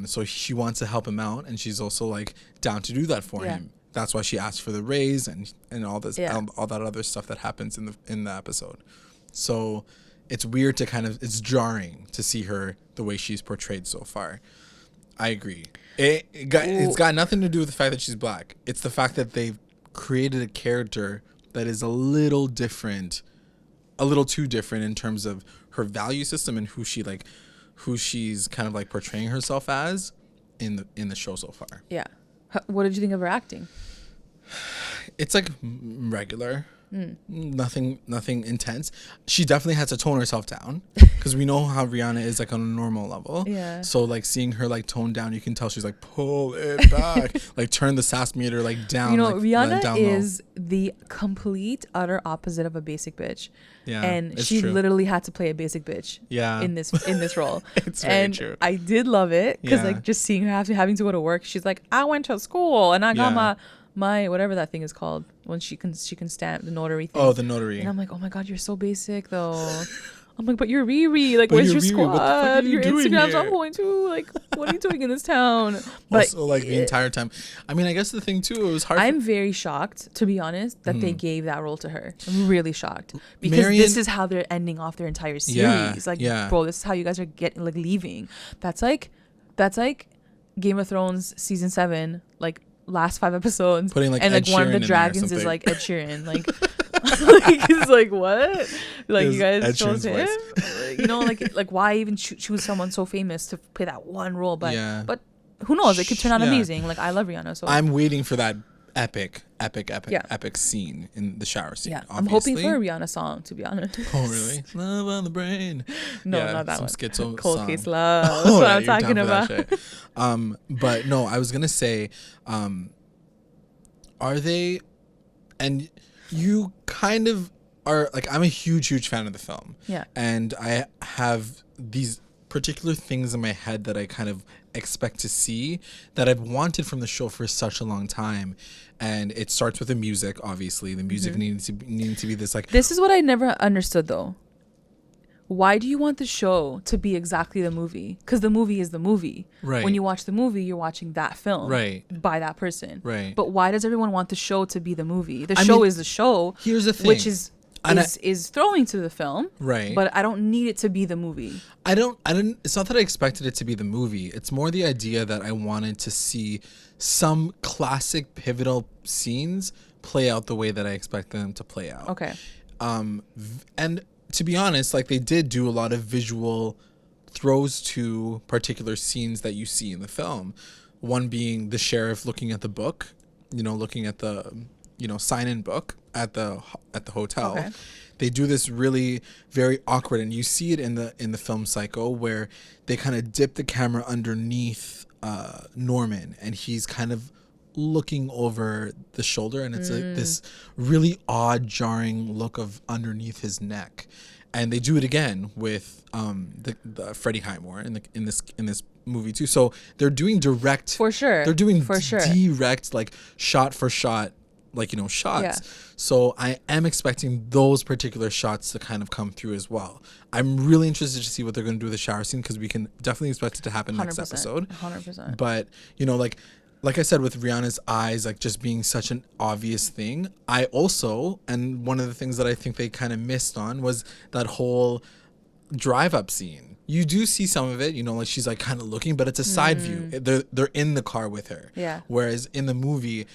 So she wants to help him out, and she's also like down to do that for him. That's why she asked for the raise and all this all that other stuff that happens in the episode. So it's weird it's jarring to see her the way she's portrayed so far. I agree. It's got nothing to do with the fact that she's black. It's the fact that they've created a character that is a little different, a little too different in terms of her value system and who she's kind of like portraying herself as in the show so far. Yeah. What did you think of her acting? It's like regular. Nothing intense. She definitely had to tone herself down, because we know how Rihanna is like on a normal level. Yeah. So like seeing her like tone down, you can tell she's like, pull it back, like turn the sass meter like down. You know, like, Rihanna is the complete utter opposite of a basic bitch. Yeah, and she literally had to play a basic bitch. Yeah. In this role. It's very true. I did love it, because like just seeing her having to go to work, she's like, I went to school and I got my whatever that thing is called when she can stamp the notary thing. Oh, the notary. And I'm like, oh my god, you're so basic though. I'm like, but you're Riri. Like, where's your squad? Your Instagram's on point too. Like, what are you doing in this town? But also, like the entire time. I mean, I guess the thing too, it was hard. I'm very shocked, to be honest, that they gave that role to her. I'm really shocked, because this is how they're ending off their entire series. Bro, this is how you guys are leaving. That's like Game of Thrones season 7, like last 5 episodes, putting like and Ed like one of the Sheeran dragons is like Ed Sheeran, like like it's like what, like you guys chose him, you know, like why even choose someone so famous to play that one role? But who knows, it could turn out amazing. Like I love Rihanna, so I'm waiting for that epic scene in the shower scene. I'm hoping for a Rihanna song, to be honest. Oh really? Love on the brain. No, not that one. Schizo Cold song. Case Love. That's what I'm talking about. But no, I was gonna say, are they? And you kind of are like, I'm a huge fan of the film. Yeah. And I have these particular things in my head that I kind of expect to see that I've wanted from the show for such a long time. And it starts with the music, obviously. The music needing to be this like... This is what I never understood, though. Why do you want the show to be exactly the movie? Because the movie is the movie. Right. When you watch the movie, you're watching that film. Right. By that person. Right. But why does everyone want the show to be the movie? The show is the show. Here's the thing. Which is throwing to the film. Right. But I don't need it to be the movie. I don't it's not that I expected it to be the movie. It's more the idea that I wanted to see some classic pivotal scenes play out the way that I expect them to play out. Okay. And to be honest, like they did do a lot of visual throws to particular scenes that you see in the film. One being the sheriff looking at the book, looking at the, sign-in book at the hotel. Okay. They do this really very awkward, and you see it in the film Psycho, where they kind of dip the camera underneath Norman, and he's kind of looking over the shoulder, and it's like this really odd, jarring look of underneath his neck. And they do it again with the Freddie Highmore in this movie too. So they're doing direct for sure. They're doing for sure direct, like shot for shot, like, you know, shots. Yeah. So I am expecting those particular shots to kind of come through as well. I'm really interested to see what they're going to do with the shower scene, because we can definitely expect it to happen next episode. 100%. But, you know, like I said, with Rihanna's eyes, like, just being such an obvious thing, I also, and one of the things that I think they kind of missed on was that whole drive up scene. You do see some of it, you know, like she's like kind of looking, but it's a side view. They're in the car with her. Yeah. Whereas in the movie,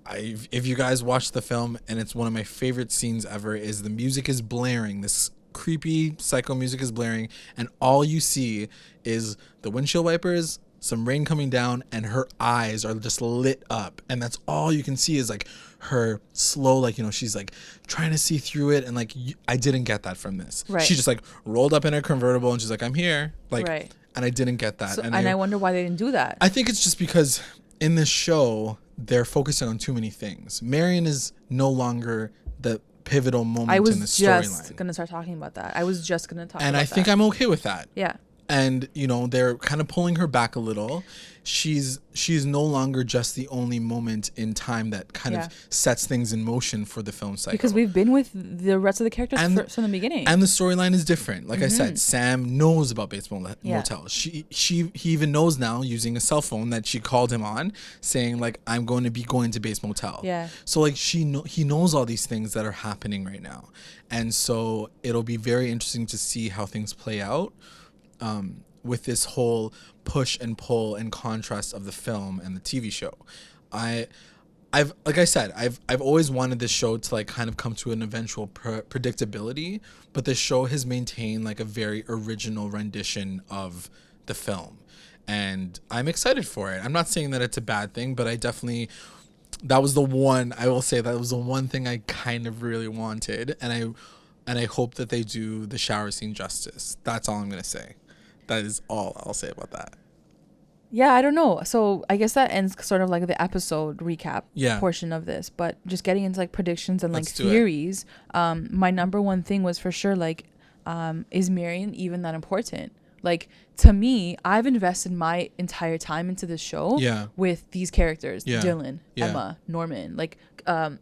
if you guys watch the film, and it's one of my favorite scenes ever, is the music is blaring, this creepy psycho music is blaring, and all you see is the windshield wipers, some rain coming down, and her eyes are just lit up, and that's all you can see is like her slow, like, you know, she's like trying to see through it, and like I didn't get that from this. Right. She just like rolled up in her convertible, and she's like, I'm here, like, right. And I didn't get that. So, and I wonder why they didn't do that. I think it's just because in this show they're focusing on too many things. Marion is no longer the pivotal moment in the storyline. I was just going to start talking about that. I was just going to talk about that. And I think I'm okay with that. Yeah. And, you know, they're kind of pulling her back a little. She's no longer just the only moment in time that kind of sets things in motion for the film cycle. Because we've been with the rest of the characters from the beginning. And the storyline is different. Like I said, Sam knows about Bates Motel. He even knows now, using a cell phone that she called him on, saying like, I'm going to be going to Bates Motel. Yeah. So like he knows all these things that are happening right now. And so it'll be very interesting to see how things play out. With this whole push and pull and contrast of the film and the TV show. I've like I said, I've always wanted this show to like kind of come to an eventual predictability, but the show has maintained like a very original rendition of the film, and I'm excited for it. I'm not saying that it's a bad thing, but I will say that was the one thing I kind of really wanted, and I hope that they do the shower scene justice. That's all I'm gonna say. That is all I'll say about that. Yeah, I don't know. So I guess that ends sort of like the episode recap portion of this. But just getting into like predictions and like theories, my number one thing was for sure like, is Marion even that important? Like, to me, I've invested my entire time into this show with these characters. Dylan, Emma, Norman, like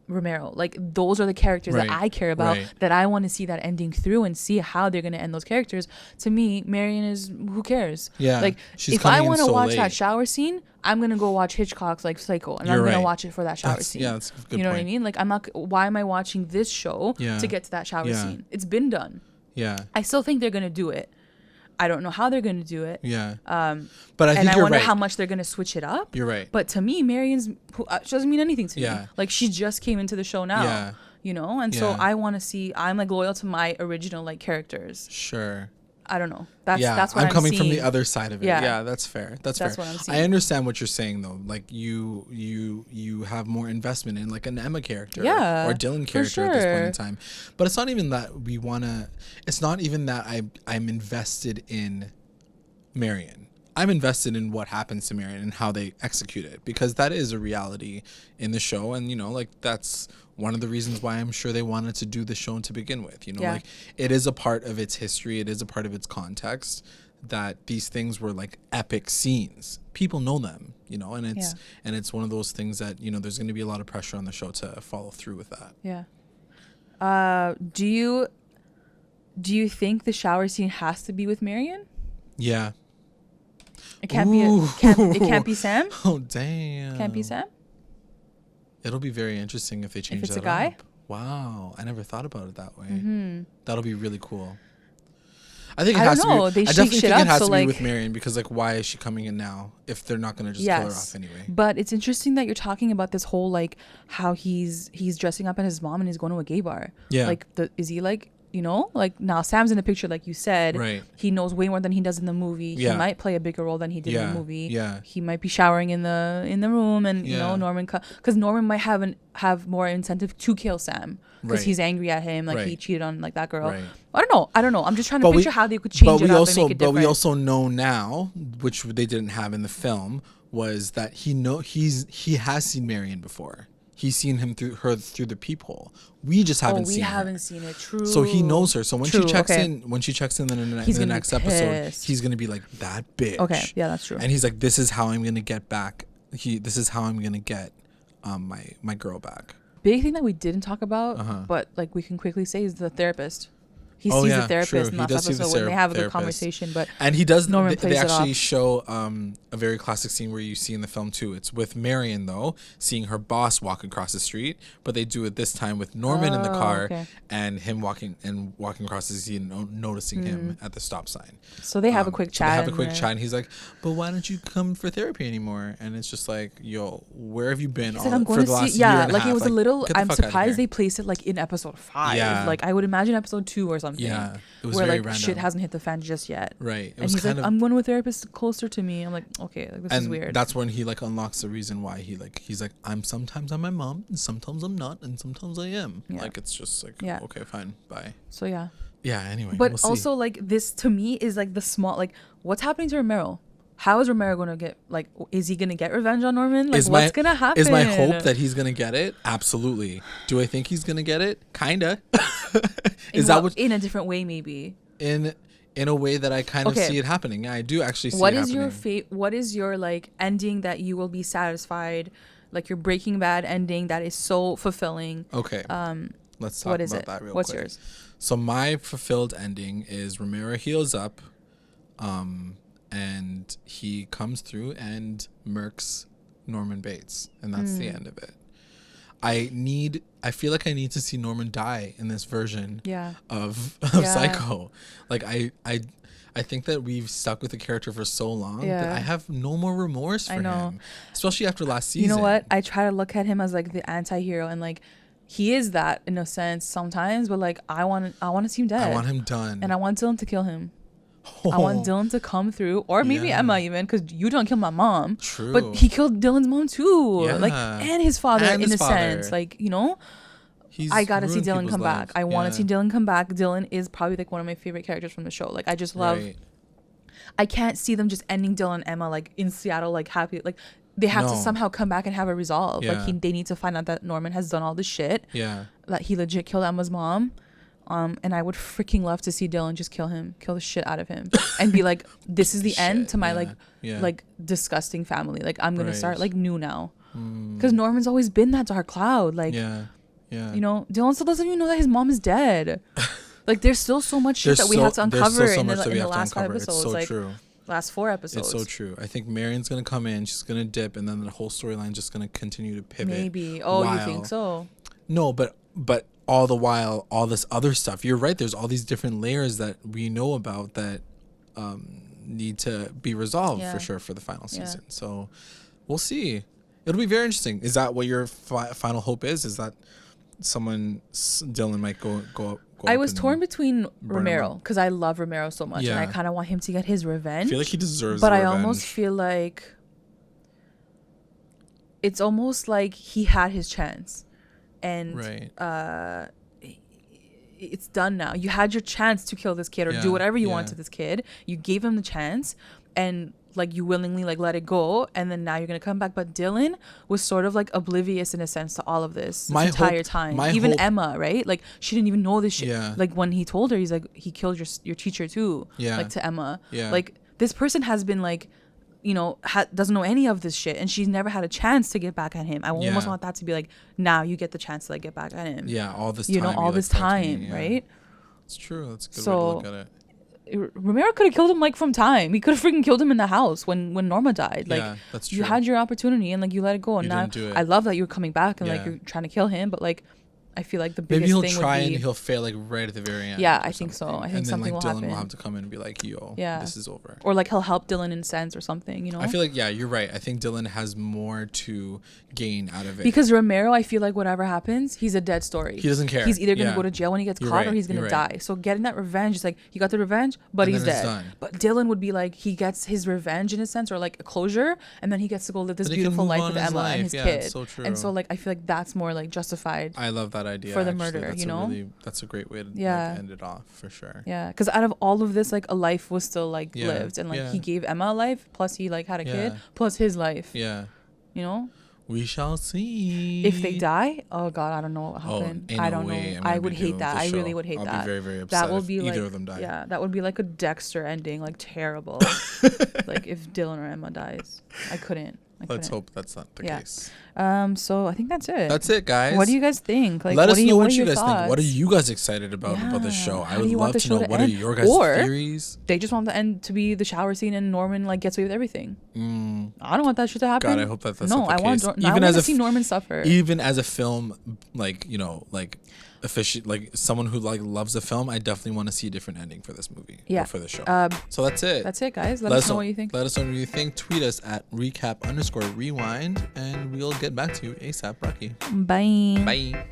Romero. Like, those are the characters that I care about, that I want to see that ending through and see how they're going to end those characters. To me, Marion is, who cares? Yeah. Like, if I want to watch that shower scene, I'm going to go watch Hitchcock's like Psycho, and I'm going to watch it for that shower scene. Yeah, that's a good point. You know what I mean? Like, why am I watching this show to get to that shower scene? It's been done. Yeah. I still think they're going to do it. I don't know how they're going to do it. Yeah. But I think I wonder how much they're going to switch it up. You're right. But to me, Marion's, she doesn't mean anything to me. Like, she just came into the show now. Yeah. You know? And so I want to see, I'm like loyal to my original like characters. Sure. I don't know. That's what I'm coming seeing. From the other side of it. Yeah, that's fair. That's fair. What I'm seeing. I understand what you're saying though. Like you have more investment in like an Emma character or a Dylan character at this point in time. But it's not even that it's not even that I'm invested in Marion. I'm invested in what happens to Marion and how they execute it, because that is a reality in the show, and you know, like that's one of the reasons why I'm sure they wanted to do the show to begin with. You know, like it is a part of its history, it is a part of its context that these things were like epic scenes. People know them, you know, and it's one of those things that, you know, there's going to be a lot of pressure on the show to follow through with that. Yeah. Do you think the shower scene has to be with Marion? Yeah. It can't be Sam? Oh, damn. Can't be Sam? It'll be very interesting if they change that up. If it's a guy? Wow. I never thought about it that way. Mm-hmm. That'll be really cool. I think it has to be. I definitely think it has to be with Marion, because like, why is she coming in now if they're not going to just kill her off anyway? But it's interesting that you're talking about this whole like how he's dressing up as his mom and he's going to a gay bar. Yeah. Like is he like you know, like now Sam's in the picture, like you said. Right. He knows way more than he does in the movie. Yeah. He might play a bigger role than he did in the movie. Yeah. He might be showering in the room, and you know, Norman, because Norman might have more incentive to kill Sam because he's angry at him, like he cheated on like that girl. Right. I don't know. I'm just trying to picture how they could change it up and make it different. But we also know now, which they didn't have in the film, was that he has seen Marion before. He's seen him through the peephole. We just haven't seen her. We haven't seen it. True. So he knows her. So when she checks in in the next episode, he's gonna be like, that bitch. Okay, yeah, that's true. And he's like, this is how I'm gonna get back. This is how I'm gonna get my girl back. Big thing that we didn't talk about, but like we can quickly say, is the therapist. He sees the therapist in that episode when they have a good conversation, and he does. Norman they actually show a very classic scene where you see in the film too. It's with Marion though, seeing her boss walk across the street, but they do it this time with Norman in the car and him walking across the street and noticing him at the stop sign. So they have a quick chat. And he's like, "But why don't you come for therapy anymore?" And it's just like, "Yo, where have you been for the last year and a half? It was a little. I'm surprised they placed it like in episode 5. Yeah. Like I would imagine episode 2 or something. Yeah, it was where very like random. Shit hasn't hit the fan just yet. Right. And he's like, I'm going to a therapist closer to me. I'm like, okay, like this is weird. That's when he like unlocks the reason why he's like, sometimes I'm my mom, and sometimes I'm not, and sometimes I am. Yeah. Like it's just like, okay, fine, bye. So yeah. Yeah. Anyway. But also like this to me is like the small, like what's happening to Romero? How is Romero going to get, like, is he going to get revenge on Norman? Like, what's going to happen? Is my hope that he's going to get it? Absolutely. Do I think he's going to get it? Kinda. In a different way, maybe? In a way that I kind of see it happening. I do actually see it happening. What is your, like, ending that you will be satisfied? Like, your Breaking Bad ending that is so fulfilling. Okay. Let's talk about that real quick. What's yours? So, my fulfilled ending is Romero heals up. And he comes through and murks Norman Bates, and that's the end of it. I feel like I need to see Norman die in this version of Psycho. Like I think that we've stuck with the character for so long that I have no more remorse for him, especially after last season. You know what? I try to look at him as like the anti-hero, and like he is that in a sense sometimes, but like I want to see him dead. I want him done, and I want Dylan to kill him. I want Dylan to come through, or maybe Emma even, because you don't kill my mom. True. But he killed Dylan's mom too, like, and his father in a sense, like, you know. I gotta see Dylan come back. I want to see Dylan come back. Dylan is probably like one of my favorite characters from the show. Like I just love. Right. I can't see them just ending Dylan and Emma like in Seattle like happy. Like they have to somehow come back and have a resolve. Yeah. Like they need to find out that Norman has done all this shit. Yeah. That he legit killed Emma's mom. And I would freaking love to see Dylan just kill the shit out of him, and be like, "This is the end to my like disgusting family. Like I'm gonna start like new now, because Norman's always been that dark cloud. Like, you know, Dylan still doesn't even know that his mom is dead. Like there's still so much shit that we have to uncover in the last 5 episodes. It's so like true. Last 4 episodes. It's so true. I think Marion's gonna come in, she's gonna dip, and then the whole storyline's just gonna continue to pivot. Maybe. Oh, you think so? No, but all the while, all this other stuff. You're right. There's all these different layers that we know about that need to be resolved for sure for the final season. So we'll see. It'll be very interesting. Is that what your final hope is? Is that Dylan might go up? I was torn between Romero because I love Romero so much, and I kind of want him to get his revenge. I feel like he deserves. But I almost feel like it's almost like he had his chance. And it's done now. You had your chance to kill this kid or do whatever you want to this kid. You gave him the chance, and like you willingly like let it go, and then now you're gonna come back. But Dylan was sort of like oblivious in a sense to all of this entire time. Even Emma, right? Like she didn't even know this shit. Yeah. Like when he told her, he's like, he killed your teacher too. Yeah. Like to Emma. Yeah. Like this person has been like, you know, doesn't know any of this shit, and she's never had a chance to get back at him. I almost want that to be like, now you get the chance to like get back at him. Yeah, all this time. You know, all this time, right? It's true. That's a good way to look at it. Romero could have killed him like from time. He could have freaking killed him in the house when Norma died. Like, yeah, that's true. You had your opportunity and like you let it go. And now I love that you're coming back and like you're trying to kill him, but like I feel like the biggest maybe he'll thing try would be, and he'll fail like right at the very end. Yeah, I think so. I think and something then, will Dylan happen. will have to come in and be like, yo, this is over. Or like he'll help Dylan in a sense or something, you know? I feel like, yeah, you're right. I think Dylan has more to gain out of it. Because Romero, I feel like whatever happens, he's a dead story. He doesn't care. He's either going to go to jail when he gets caught or he's going to die. So getting that revenge is like, he got the revenge, but he's dead. But Dylan would be like, he gets his revenge in a sense, or like a closure, and then he gets to go live this beautiful life with Emma and his kid. So true. And so like, I feel like that's more like justified. I love that idea for the murder, that's you know? That's a great way to like, end it off for sure. Yeah, because out of all of this, like a life was still like lived, and like he gave Emma a life, plus he like had a kid, plus his life. Yeah, you know. We shall see. If they die, oh god, I don't know what happened. I don't know. I would hate that. I really would hate that. I'll be very, very upset. That will be either like, of them die. Yeah, that would be like a Dexter ending, like terrible. Like if Dylan or Emma dies, I couldn't. Let's hope that's not the case. So I think that's it. That's it, guys. What do you guys think? Like, let us know what you guys think. What are you guys excited about the show? I would love to know what are your guys' theories. They just want the end to be the shower scene and Norman like gets away with everything. I don't want that shit to happen. God, I hope that's not the case. I want to see Norman suffer. Even as a film, like, you know, like like someone who like loves the film, I definitely want to see a different ending for this movie. Or for the show. So that's it. That's it, guys. Let us know what you think. Let us know what you think. Tweet us at recap_rewind and we'll get back to you ASAP. Rocky. Bye. Bye.